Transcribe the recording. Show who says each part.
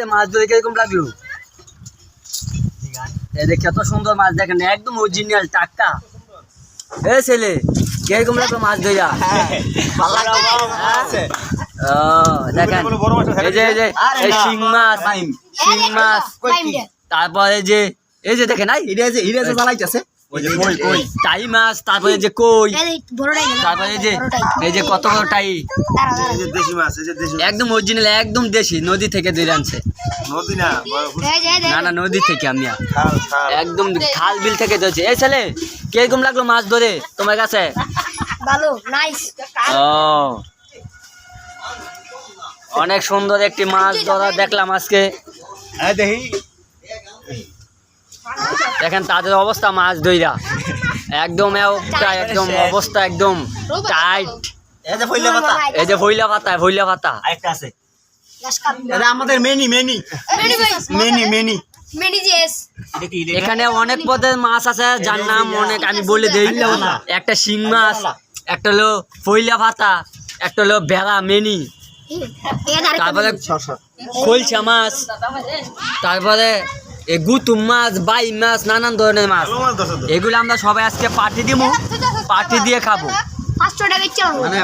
Speaker 1: মাছ ধরে কিরকম লাগলো? দেখে কত সুন্দর মাছ, দেখেন একদম অরিজিনাল টাটকা। এ ছেলে কিরকম লাগলো মাছ ধরা? দেখেন এই যে শিং মাছ, তারপরে এই যে দেখেন টাই মাছ, তারপরে যে কই, তারপরে এই যে কত বড় টাই, একদম অরিজিনাল, একদম দেশি, নদী থেকে ধরে আনছে। না নদী থেকে, আমি একদম খাল বিল থেকে ধরছি। এই ছেলে কিরকম লাগলো মাছ ধরে তোমার কাছে?
Speaker 2: ভালো, নাইস।
Speaker 1: ও অনেক সুন্দর একটি মাছ ধরা দেখলাম আজকে। দেখেন তাদের অবস্থা মাছ ধইরা একদম একদম অবস্থা একদম টাইট। এই যে ভইলা পাতা
Speaker 3: আমাদের
Speaker 1: এখানে অনেক পদের মাছ আছে, যার নাম অনেক আমি বলে দিই। একটা শিং মাছ, একটা হলো ফইলা পাতা, একটা হলো বেড়া মেনি, তারপরে খলসা মাছ, তারপরে গুতুম মাছ, বাই মাছ, নানান ধরনের মাছ। এগুলো আমরা সবাই আজকে পার্টি দিব, পার্টি দিয়ে খাবো।
Speaker 2: 500 টাকা